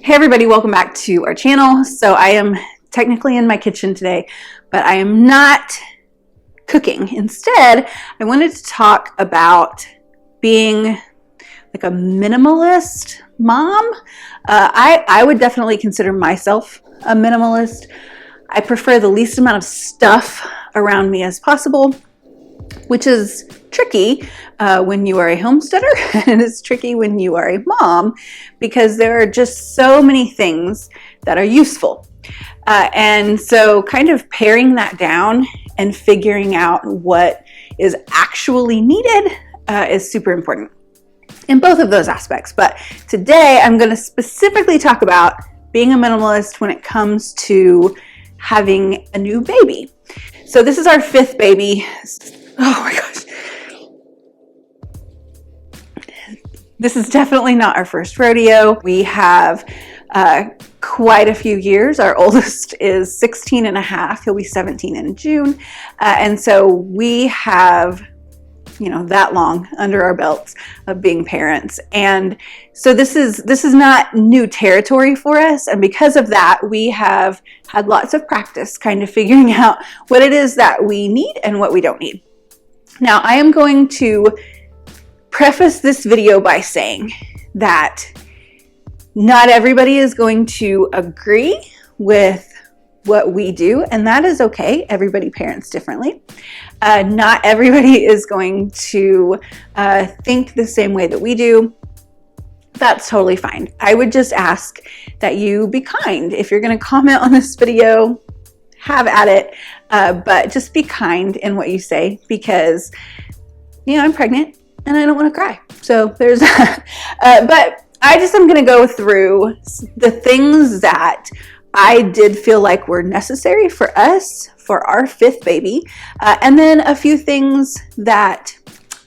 Hey everybody, welcome back to our channel. So I am technically in my kitchen today, but I am not cooking. Instead, I wanted to talk about being like a minimalist mom. I would definitely consider myself a minimalist. I prefer the least amount of stuff around me as possible, which is tricky when you are a homesteader, and it's tricky when you are a mom because there are just so many things that are useful. And so kind of paring that down and figuring out what is actually needed is super important in both of those aspects. But today I'm going to specifically talk about being a minimalist when it comes to having a new baby. So this is our fifth baby. Oh my gosh. This is definitely not our first rodeo. We have quite a few years. Our oldest is 16 and a half. He'll be 17 in June. And so we have, that long under our belts of being parents. And so this is not new territory for us. And because of that, we have had lots of practice kind of figuring out what it is that we need and what we don't need. Now, I am going to preface this video by saying that not everybody is going to agree with what we do, and that is okay. Everybody parents differently. Not everybody is going to think the same way that we do. That's totally fine. I would just ask that you be kind. If you're going to comment on this video, have at it, but just be kind in what you say because, I'm pregnant and I don't want to cry. So there's that. But I just am going to go through the things that I did feel like were necessary for us, for our fifth baby, and then a few things that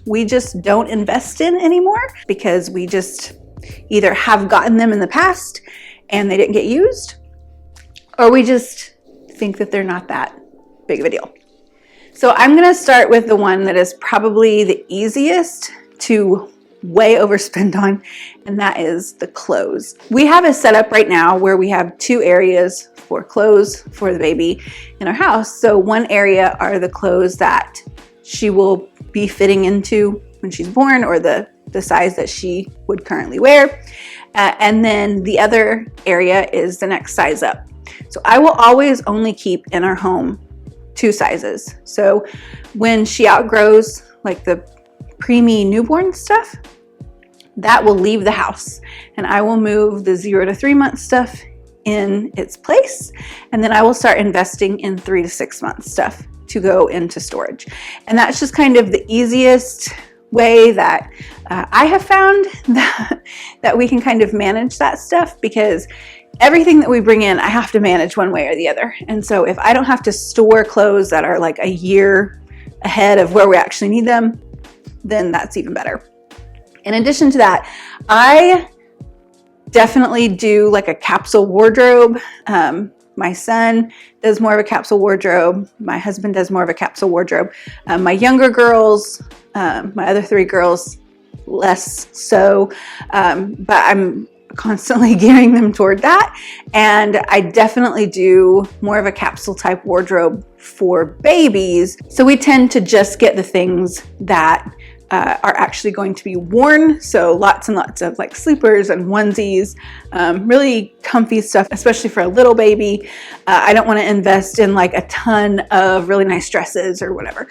we just don't invest in anymore because we just either have gotten them in the past and they didn't get used, or we just think that they're not that big of a deal. So I'm going to start with the one that is probably the easiest to way overspend on, and that is the clothes. We have a setup right now where we have two areas for clothes for the baby in our house. So one area are the clothes that she will be fitting into when she's born, or the size that she would currently wear. And then the other area is the next size up. So I will always only keep in our home two sizes. So when she outgrows like the preemie newborn stuff, that will leave the house, and I will move the 0 to 3 month stuff in its place, and then I will start investing in 3 to 6 month stuff to go into storage. And that's just kind of the easiest way that I have found that we can kind of manage that stuff, because everything that we bring in, I have to manage one way or the other. And so if I don't have to store clothes that are like a year ahead of where we actually need them, then that's even better. In addition to that, I definitely do like a capsule wardrobe. My son does more of a capsule wardrobe. My husband does more of a capsule wardrobe. My younger girls, my other three girls, less so, but I'm constantly gearing them toward that. And I definitely do more of a capsule type wardrobe for babies. So we tend to just get the things that are actually going to be worn. So lots and lots of like sleepers and onesies, really comfy stuff, especially for a little baby. I don't want to invest in like a ton of really nice dresses or whatever,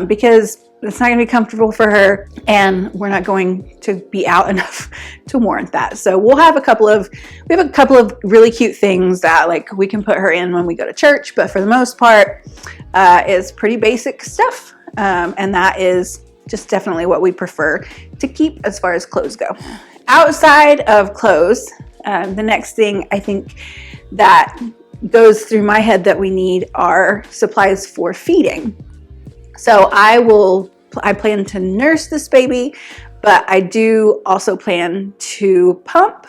because it's not going to be comfortable for her, and we're not going to be out enough to warrant that. So we have a couple of really cute things that like we can put her in when we go to church, but for the most part, it's pretty basic stuff, and that is just definitely what we prefer to keep as far as clothes go. Outside of clothes, the next thing I think that goes through my head that we need are supplies for feeding. So I plan to nurse this baby, but I do also plan to pump,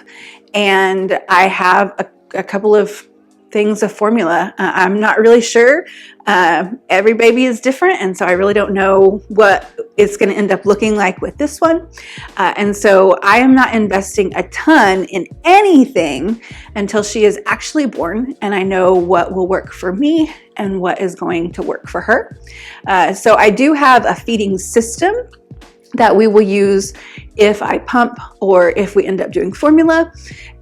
and I have a couple of things of formula. I'm not really sure. Every baby is different, and so I really don't know what it's going to end up looking like with this one. And so I am not investing a ton in anything until she is actually born, and I know what will work for me and what is going to work for her. So I do have a feeding system that we will use if I pump or if we end up doing formula.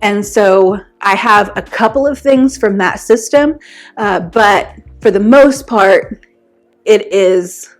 And so I have a couple of things from that system, but for the most part, it is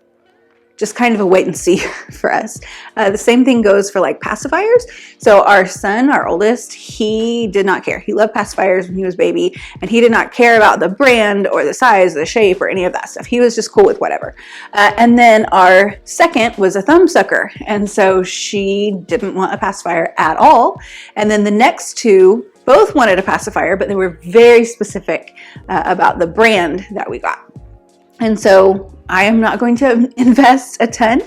just kind of a wait and see for us. The same thing goes for like pacifiers. So our son, our oldest, he did not care. He loved pacifiers when he was baby, and he did not care about the brand or the size, the shape, or any of that stuff. He was just cool with whatever. And then our second was a thumb sucker, and so she didn't want a pacifier at all. And then the next two both wanted a pacifier, but they were very specific about the brand that we got. And so I am not going to invest a ton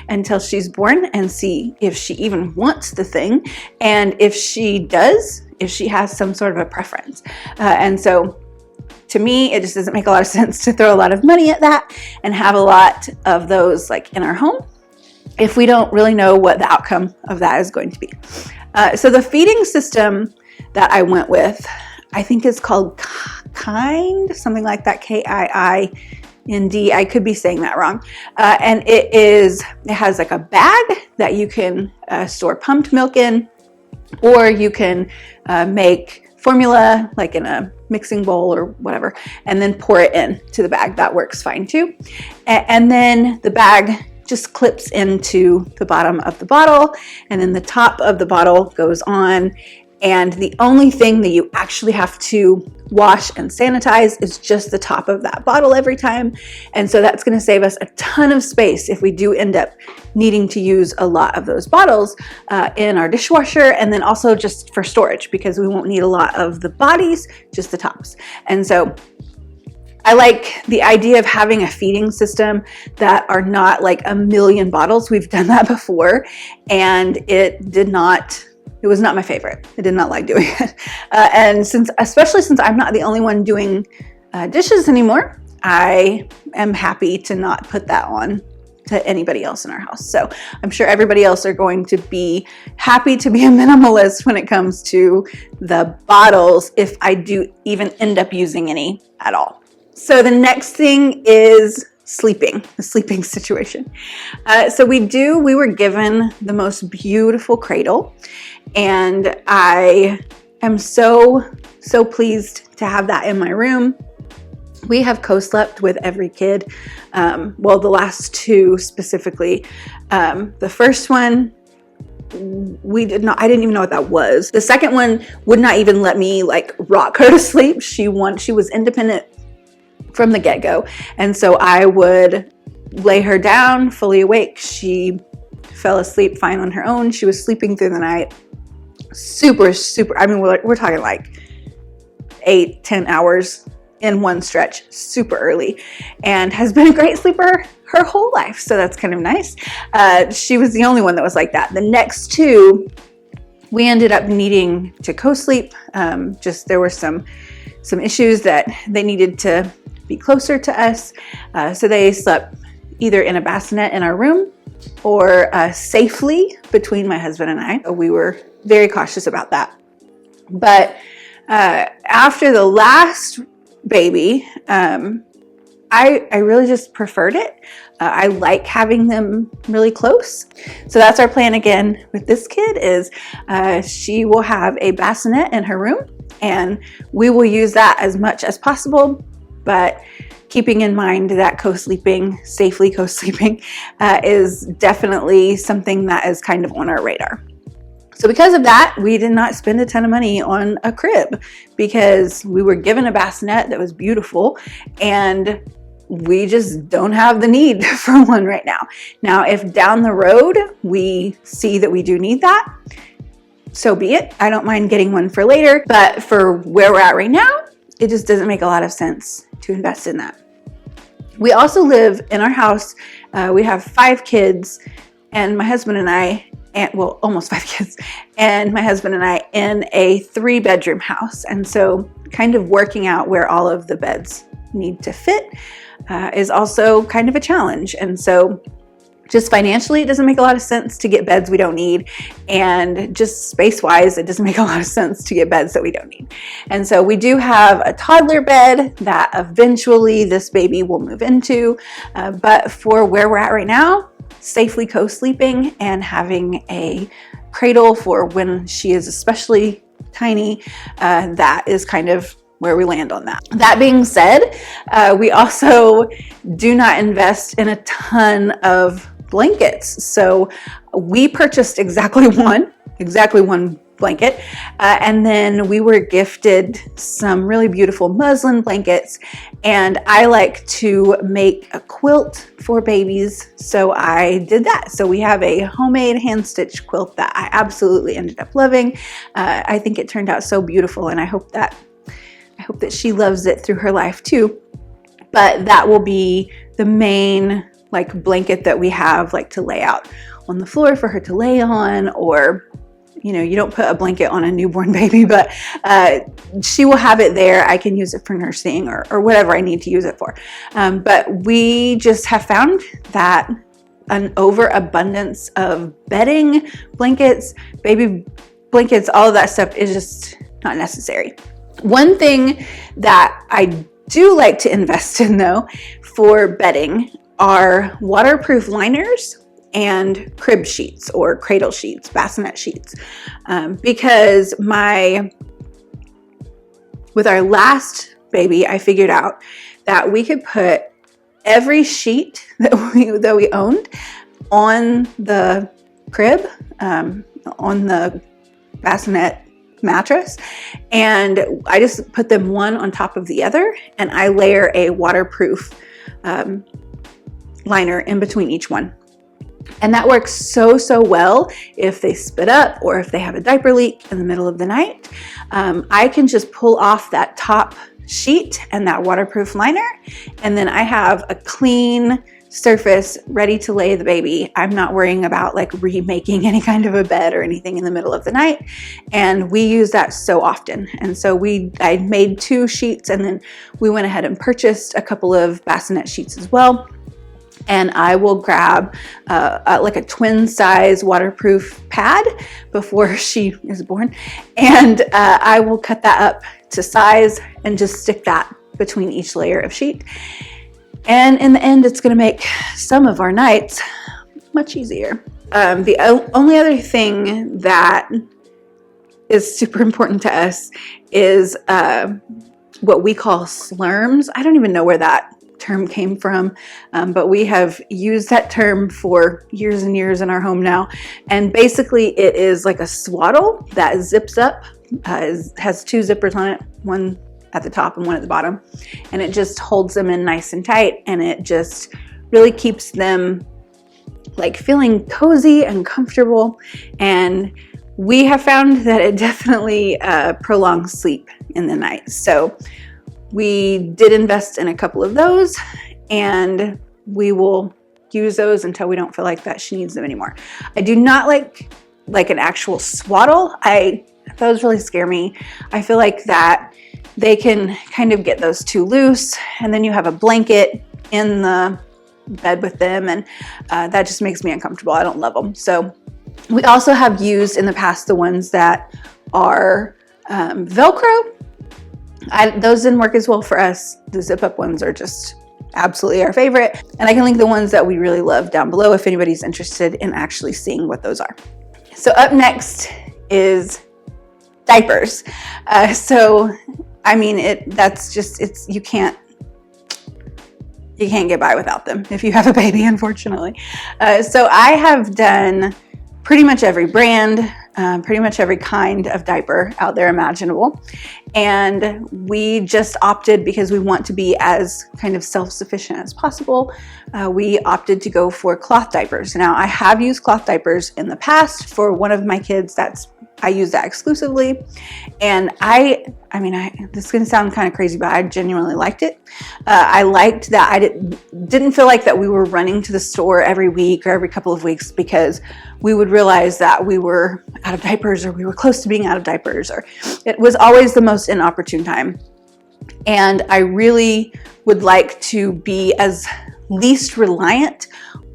until she's born and see if she even wants the thing. And if she does, if she has some sort of a preference. And so to me, it just doesn't make a lot of sense to throw a lot of money at that and have a lot of those like in our home if we don't really know what the outcome of that is going to be. So the feeding system that I went with, I think is called Kind, something like that, KIIND. I could be saying that wrong. And it has like a bag that you can store pumped milk in, or you can make formula like in a mixing bowl or whatever, and then pour it into the bag. That works fine too. And then the bag just clips into the bottom of the bottle, and then the top of the bottle goes on. And the only thing that you actually have to wash and sanitize is just the top of that bottle every time. And so that's going to save us a ton of space if we do end up needing to use a lot of those bottles in our dishwasher, and then also just for storage, because we won't need a lot of the bodies, just the tops. And so I like the idea of having a feeding system that are not like a million bottles. We've done that before, and it was not my favorite. I did not like doing it. And especially since I'm not the only one doing dishes anymore, I am happy to not put that on to anybody else in our house. So I'm sure everybody else are going to be happy to be a minimalist when it comes to the bottles, if I do even end up using any at all. So the next thing is the sleeping situation. So we were given the most beautiful cradle, and I am so pleased to have that in my room. We have co-slept with every kid. Well, the last two specifically. The first one, I didn't even know what that was. The second one would not even let me like rock her to sleep. She was independent from the get-go. And so I would lay her down fully awake. She fell asleep fine on her own. She was sleeping through the night. Super, I mean, we're talking like 8-10 hours in one stretch, super early, and has been a great sleeper her whole life. So that's kind of nice. She was the only one that was like that. The next two, we ended up needing to co-sleep. There were some issues that they needed to be closer to us. So they slept either in a bassinet in our room or safely between my husband and I. We were very cautious about that. But after the last baby, I really just preferred it. I like having them really close. So that's our plan again with this kid is she will have a bassinet in her room, and we will use that as much as possible, but keeping in mind that safely co-sleeping is definitely something that is kind of on our radar. So because of that, we did not spend a ton of money on a crib because we were given a bassinet that was beautiful, and we just don't have the need for one right now. Now, if down the road we see that we do need that, so be it. I don't mind getting one for later, but for where we're at right now, it just doesn't make a lot of sense to invest in that. We also live in our house. We have 5 kids, and my husband and I and well, almost 5 kids, and my husband and I in a 3-bedroom house. And so kind of working out where all of the beds need to fit is also kind of a challenge. And so just financially, it doesn't make a lot of sense to get beds we don't need. And just space-wise, it doesn't make a lot of sense to get beds that we don't need. And so we do have a toddler bed that eventually this baby will move into. But for where we're at right now, safely co-sleeping and having a cradle for when she is especially tiny, that is kind of where we land on that. That being said, we also do not invest in a ton of blankets. So we purchased exactly one blanket, and then we were gifted some really beautiful muslin blankets, and I like to make a quilt for babies, so I did that. So we have a homemade hand-stitched quilt that I absolutely ended up loving. I think it turned out so beautiful, and I hope that she loves it through her life too. But that will be the main blanket that we have to lay out on the floor for her to lay on, or you don't put a blanket on a newborn baby, but she will have it there. I can use it for nursing or whatever I need to use it for. But we just have found that an overabundance of bedding, blankets, baby blankets, all of that stuff is just not necessary. One thing that I do like to invest in though for bedding are waterproof liners and crib sheets or cradle sheets, bassinet sheets, because with our last baby, I figured out that we could put every sheet that we owned on the crib, on the bassinet mattress, and I just put them one on top of the other, and I layer a waterproof liner in between each one. And that works so well if they spit up or if they have a diaper leak in the middle of the night. I can just pull off that top sheet and that waterproof liner, and then I have a clean surface ready to lay the baby. I'm not worrying about remaking any kind of a bed or anything in the middle of the night. And we use that so often. And so I made 2 sheets, and then we went ahead and purchased a couple of bassinet sheets as well. And I will grab a twin size waterproof pad before she is born. And I will cut that up to size and just stick that between each layer of sheet. And in the end, it's going to make some of our nights much easier. The only other thing that is super important to us is what we call slurms. I don't even know where that term came from, but we have used that term for years and years in our home now. And basically it is like a swaddle that zips up, has 2 zippers on it, one at the top and one at the bottom, and it just holds them in nice and tight, and it just really keeps them feeling cozy and comfortable. And we have found that it definitely prolongs sleep in the night. So we did invest in a couple of those, and we will use those until we don't feel like that she needs them anymore. I do not like an actual swaddle. Those really scare me. I feel like that they can kind of get those too loose, and then you have a blanket in the bed with them, and that just makes me uncomfortable. I don't love them. So we also have used in the past the ones that are Velcro. Those didn't work as well for us. The zip up ones are just absolutely our favorite, and I can link the ones that we really love down below if anybody's interested in actually seeing what those are. So up next is diapers. So I mean, you can't get by without them if you have a baby, unfortunately. So I have done pretty much every brand, pretty much every kind of diaper out there imaginable. And we just opted, because we want to be as kind of self-sufficient as possible, we opted to go for cloth diapers. Now, I have used cloth diapers in the past for one of my kids that's I use that exclusively. And this is going to sound kind of crazy, but I genuinely liked it. I liked that I didn't feel like that we were running to the store every week or every couple of weeks, because we would realize that we were out of diapers, or we were close to being out of diapers, or it was always the most inopportune time. And I really would like to be as least reliant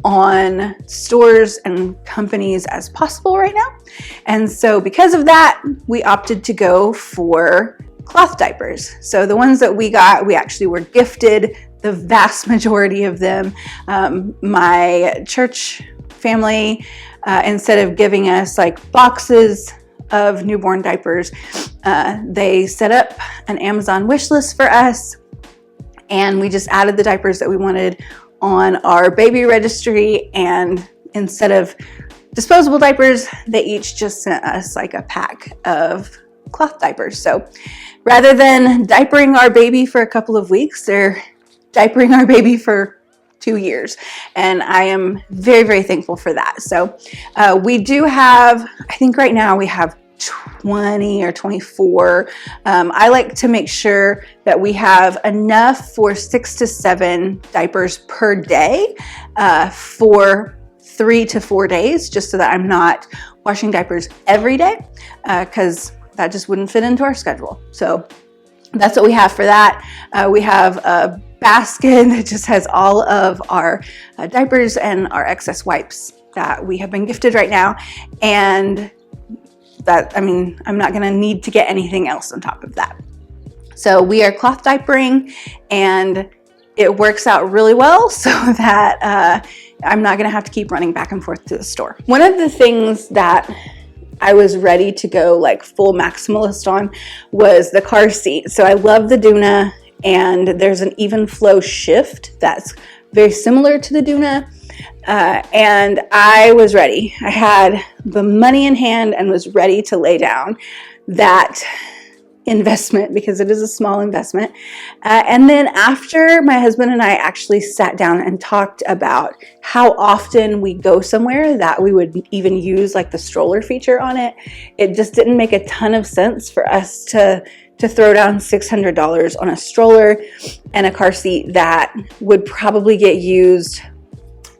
on stores and companies as possible right now. And so because of that, we opted to go for cloth diapers. So the ones that we got, we actually were gifted the vast majority of them. My church family, instead of giving us like boxes of newborn diapers, they set up an Amazon wish list for us, and we just added the diapers that we wanted on our baby registry. And instead of disposable diapers, they each just sent us like a pack of cloth diapers. So rather than diapering our baby for a couple of weeks, they're diapering our baby for 2 years. And I am very, very thankful for that. So we do have, I think right now we have 20 or 24. I like to make sure that we have enough for 6 to 7 diapers per day for 3 to 4 days, just so that I'm not washing diapers every day, because that just wouldn't fit into our schedule. So that's what we have for that. We have a basket that just has all of our diapers and our excess wipes that we have been gifted right now. And that, I'm not going to need to get anything else on top of that. So we are cloth diapering, and it works out really well, so that I'm not going to have to keep running back and forth to the store. One of the things that I was ready to go like full maximalist on was the car seat. So I love the Doona, and there's an even flow shift that's very similar to the Doona. And I was ready. I had the money in hand and was ready to lay down that investment, because it is a small investment. And then after my husband and I actually sat down and talked about how often we go somewhere that we would even use like the stroller feature on it, it just didn't make a ton of sense for us to throw down $600 on a stroller and a car seat that would probably get used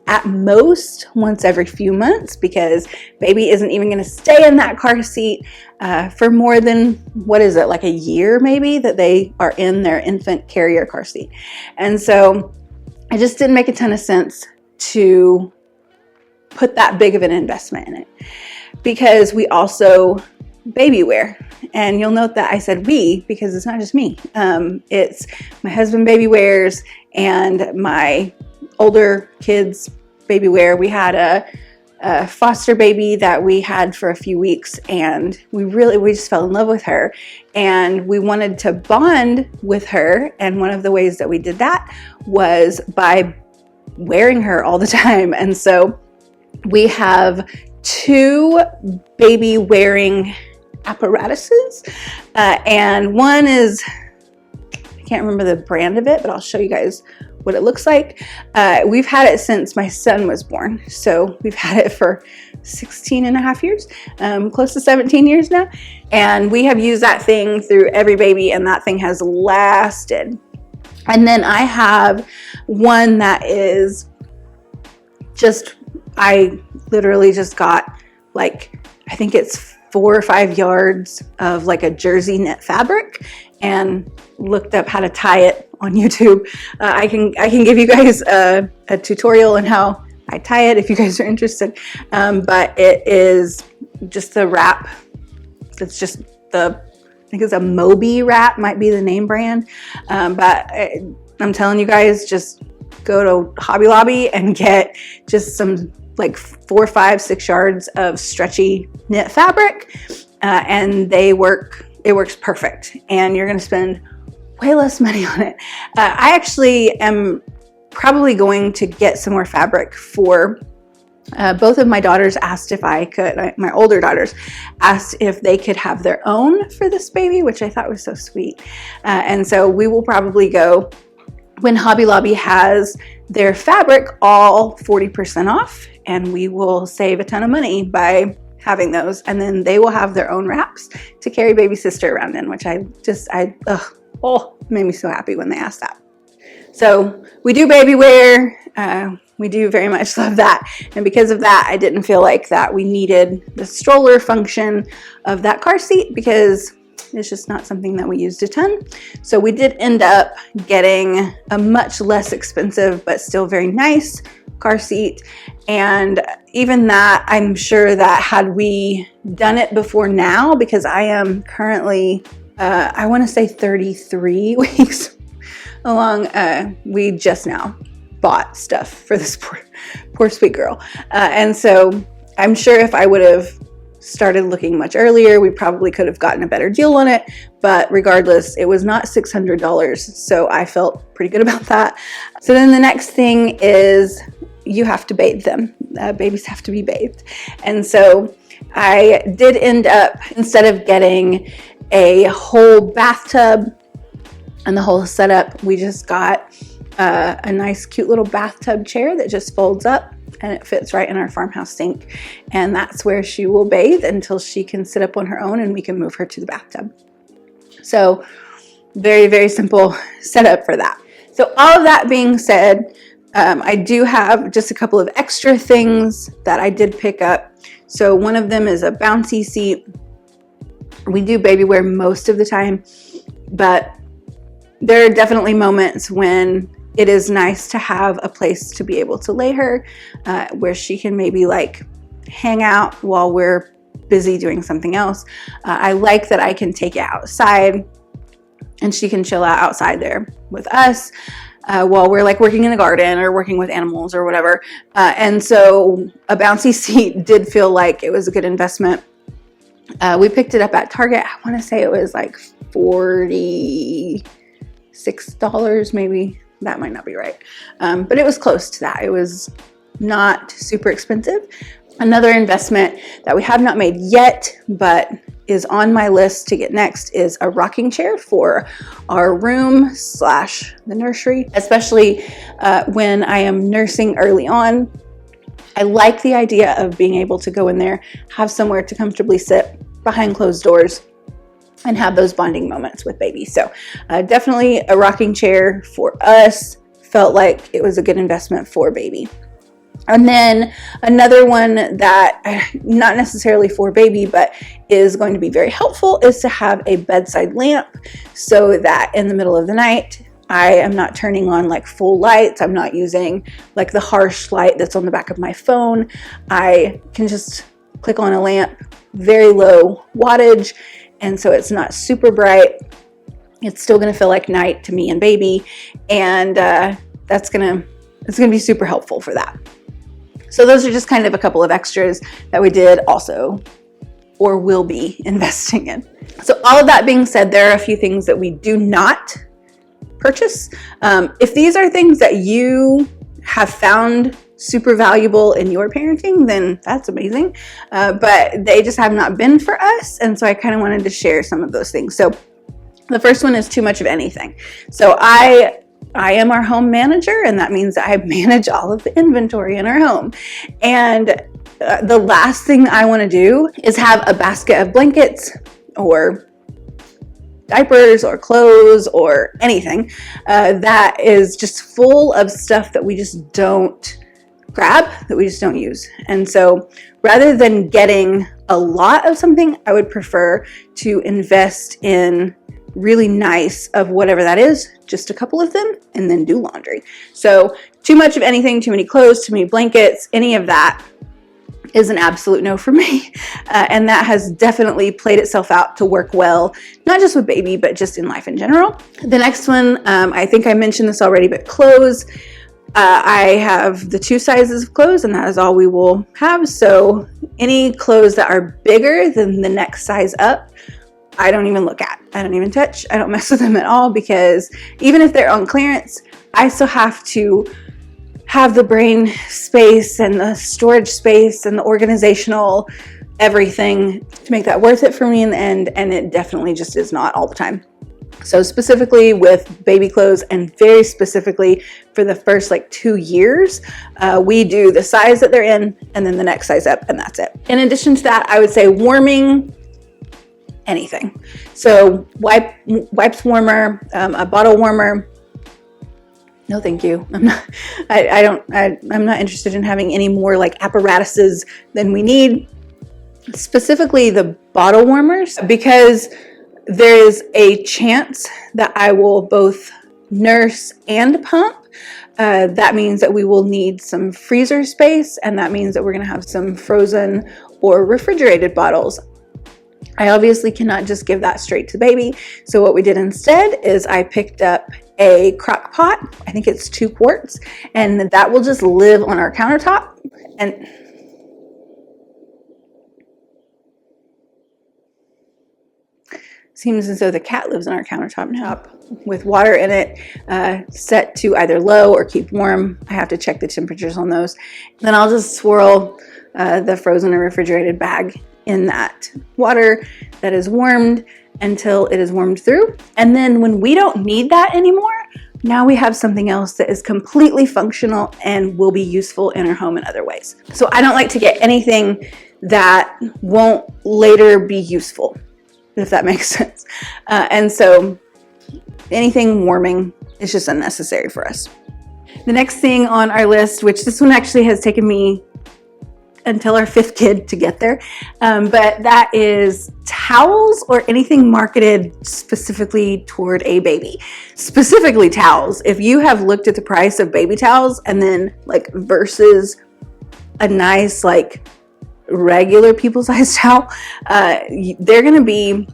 at most once every few months, because baby isn't even going to stay in that car seat for more than, like a year maybe, that they are in their infant carrier car seat. And so it just didn't make a ton of sense to put that big of an investment in it, because we also baby wear. And you'll note that I said we, because it's not just me. It's my husband baby wears, and my older kids baby wear. We had a foster baby that we had for a few weeks, and we just fell in love with her, and we wanted to bond with her. And one of the ways that we did that was by wearing her all the time. And so we have 2 baby wearing apparatuses, and one is, I can't remember the brand of it, but I'll show you guys what it looks like. We've had it since my son was born. So we've had it for 16 and a half years, close to 17 years now. And we have used that thing through every baby, and that thing has lasted. And then I have one that is just, I literally just got like, I think it's 4 or 5 yards of like a jersey knit fabric, and looked up how to tie it on YouTube. I can give you guys a tutorial on how I tie it if you guys are interested. But it is just the wrap. It's just I think it's a Moby wrap, might be the name brand. But I'm telling you guys, just go to Hobby Lobby and get just some like 4, 5, 6 yards of stretchy knit fabric, and it works perfect, and you're going to spend way less money on it. I actually am probably going to get some more fabric for both of my daughters. Asked if I could, my older daughters asked if they could have their own for this baby, which I thought was so sweet. And so we will probably go when Hobby Lobby has their fabric all 40% off, and we will save a ton of money by having those, and then they will have their own wraps to carry baby sister around in, which it made me so happy when they asked that. So we do baby wear. We do very much love that. And because of that, I didn't feel like that we needed the stroller function of that car seat because it's just not something that we used a ton. So we did end up getting a much less expensive, but still very nice car seat. And even that, I'm sure that had we done it before now, because I am currently, I want to say 33 weeks along, we just now bought stuff for this poor sweet girl. And so I'm sure if I would have started looking much earlier, we probably could have gotten a better deal on it. But regardless, it was not $600. So I felt pretty good about that. So then the next thing is you have to bathe them. Babies have to be bathed. And so I did end up, instead of getting a whole bathtub and the whole setup, we just got a nice cute little bathtub chair that just folds up and it fits right in our farmhouse sink. And that's where she will bathe until she can sit up on her own and we can move her to the bathtub. So very, very simple setup for that. So all of that being said, I do have just a couple of extra things that I did pick up. So one of them is a bouncy seat. We do baby wear most of the time, but there are definitely moments when it is nice to have a place to be able to lay her where she can maybe like hang out while we're busy doing something else. I like that I can take it outside and she can chill out outside there with us while we're like working in the garden or working with animals or whatever. And so a bouncy seat did feel like it was a good investment. We picked it up at Target. I want to say it was like $46 maybe. That might not be right. But it was close to that. It was not super expensive. Another investment that we have not made yet, but is on my list to get next is a rocking chair for our room / the nursery, especially when I am nursing early on. I like the idea of being able to go in there, have somewhere to comfortably sit behind closed doors and have those bonding moments with baby. So definitely a rocking chair for us. Felt like it was a good investment for baby. And then another one that, not necessarily for baby, but is going to be very helpful, is to have a bedside lamp so that in the middle of the night, I am not turning on like full lights. I'm not using like the harsh light that's on the back of my phone. I can just click on a lamp, very low wattage, and so it's not super bright. It's still going to feel like night to me and baby, and it's going to be super helpful for that. So those are just kind of a couple of extras that we did also or will be investing in. So all of that being said, there are a few things that we do not purchase. If these are things that you have found super valuable in your parenting, then that's amazing. But they just have not been for us. And so I kind of wanted to share some of those things. So the first one is too much of anything. So I am our home manager, and that means that I manage all of the inventory in our home. And the last thing I want to do is have a basket of blankets or diapers or clothes or anything that is just full of stuff that we just don't grab, that we just don't use. And so rather than getting a lot of something, I would prefer to invest in really nice of whatever that is, just a couple of them, and then do laundry. So too much of anything, too many clothes, too many blankets, any of that is an absolute no for me. And that has definitely played itself out to work well, not just with baby, but just in life in general. The next one, I think I mentioned this already, but clothes. I have the 2 sizes of clothes, and that is all we will have. So any clothes that are bigger than the next size up, I don't even look at. I don't even touch. I don't mess with them at all, because even if they're on clearance, I still have to have the brain space and the storage space and the organizational everything to make that worth it for me in the end. And it definitely just is not all the time. So specifically with baby clothes, and very specifically for the first like 2 years, we do the size that they're in and then the next size up, and that's it. In addition to that, I would say warming anything. So wipes warmer, a bottle warmer. No, thank you. I'm not interested in having any more like apparatuses than we need. Specifically the bottle warmers, because there is a chance that I will both nurse and pump. That means that we will need some freezer space, and that means that we're going to have some frozen or refrigerated bottles. I obviously cannot just give that straight to baby. So what we did instead is I picked up a crock pot. I think it's 2 quarts, and that will just live on our countertop. And seems as though the cat lives on our countertop now, with water in it, set to either low or keep warm. I have to check the temperatures on those. Then I'll just swirl the frozen or refrigerated bag in that water that is warmed until it is warmed through. And then when we don't need that anymore, now we have something else that is completely functional and will be useful in our home in other ways. So I don't like to get anything that won't later be useful, if that makes sense. And so anything warming is just unnecessary for us. The next thing on our list, which this one actually has taken me until our 5th kid to get there, but that is towels or anything marketed specifically toward a baby. Specifically towels. If you have looked at the price of baby towels and then like versus a nice like regular people-sized towel, they're going to be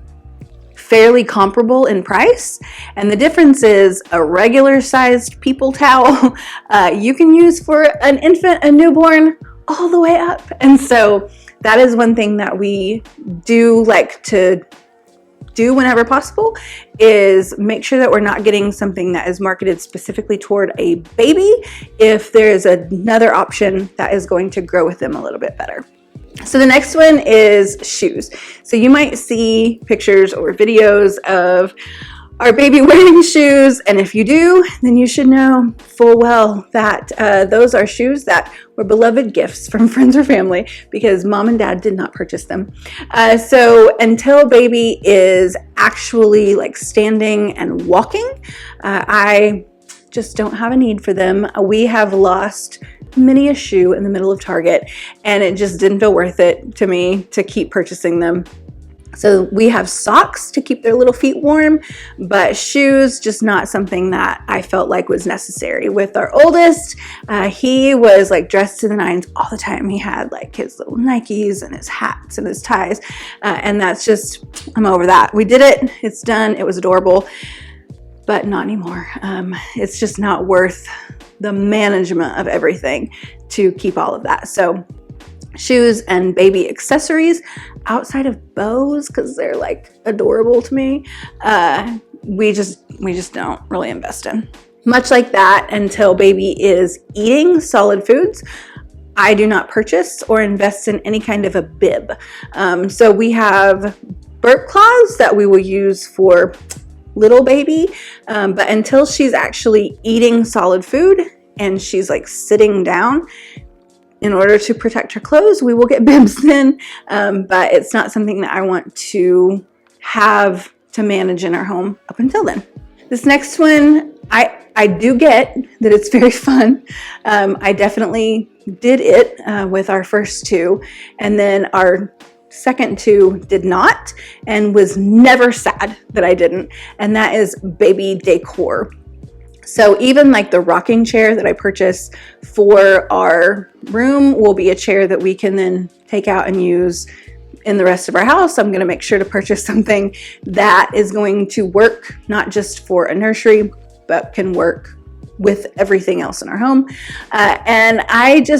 fairly comparable in price. And the difference is a regular sized people towel you can use for an infant, a newborn, all the way up. And so that is one thing that we do like to do whenever possible, is make sure that we're not getting something that is marketed specifically toward a baby if there is another option that is going to grow with them a little bit better. So the next one is shoes. So you might see pictures or videos of our baby wearing shoes, and if you do, then you should know full well that those are shoes that were beloved gifts from friends or family, because mom and dad did not purchase them. So until baby is actually like standing and walking, I just don't have a need for them. We have lost many a shoe in the middle of Target, and it just didn't feel worth it to me to keep purchasing them. So we have socks to keep their little feet warm, but shoes, just not something that I felt like was necessary. With our oldest, he was like dressed to the nines all the time. He had like his little Nikes and his hats and his ties, and that's just, I'm over that. We did it, it's done, it was adorable, but not anymore. It's just not worth the management of everything to keep all of that. So shoes and baby accessories outside of bows, because they're like adorable to me, we just don't really invest in. Much like that, until baby is eating solid foods, I do not purchase or invest in any kind of a bib. So we have burp cloths that we will use for little baby, but until she's actually eating solid food and she's like sitting down, in order to protect her clothes, we will get bibs then, but it's not something that I want to have to manage in our home up until then. This next one, I do get that it's very fun. I definitely did it with our first 2, and then our second 2 did not, and was never sad that I didn't, and that is baby decor. So even like the rocking chair that I purchased for our room will be a chair that we can then take out and use in the rest of our house. I'm going to make sure to purchase something that is going to work not just for a nursery, but can work with everything else in our home. And I don't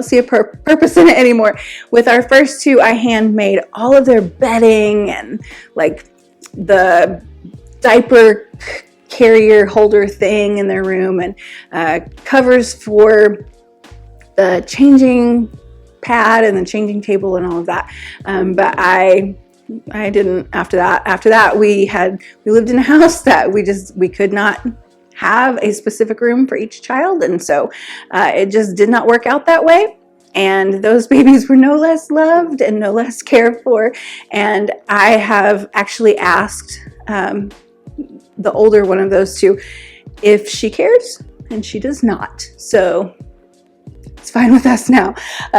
see a purpose in it anymore. With our first 2, I handmade all of their bedding and like the diaper carrier holder thing in their room, and covers for the changing pad and the changing table and all of that. But I I didn't after that. After that, we lived in a house that we could not have a specific room for each child, and so it just did not work out that way. And those babies were no less loved and no less cared for. And I have actually asked the older one of those two if she cares, and she does not. So it's fine with us now.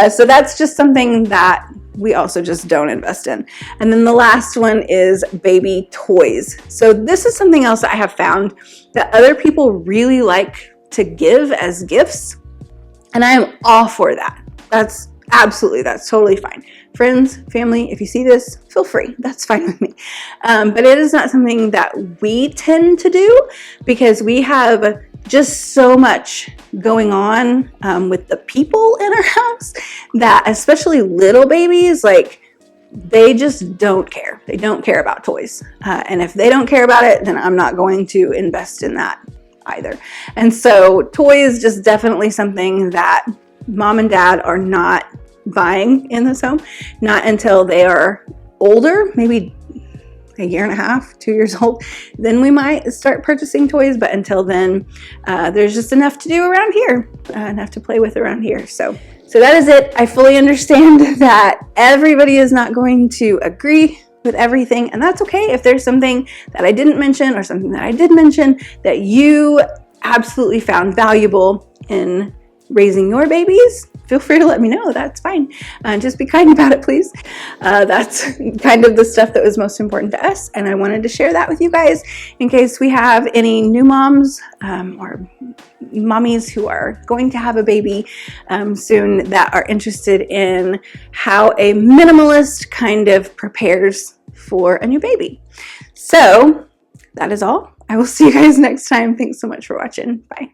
So that's just something that we also just don't invest in. And then the last one is baby toys. So this is something else that I have found that other people really like to give as gifts. And I am all for that. That's totally fine. Friends, family, if you see this, feel free. That's fine with me. But it is not something that we tend to do because we have just so much going on with the people in our house that, especially little babies, like, they just don't care. They don't care about toys. And if they don't care about it, then I'm not going to invest in that either. And so toy is just definitely something that mom and dad are not buying in this home, not until they are older, maybe a year and a half, 2 years old. Then we might start purchasing toys, but until then, there's just enough to do around here, enough to play with around here. So that is it. I fully understand that everybody is not going to agree with everything, and that's okay. If there's something that I didn't mention or something that I did mention that you absolutely found valuable in raising your babies, feel free to let me know. That's fine. Just be kind about it, please. That's kind of the stuff that was most important to us, and I wanted to share that with you guys in case we have any new moms or mommies who are going to have a baby soon that are interested in how a minimalist kind of prepares for a new baby. So that is all. I will see you guys next time. Thanks so much for watching. Bye.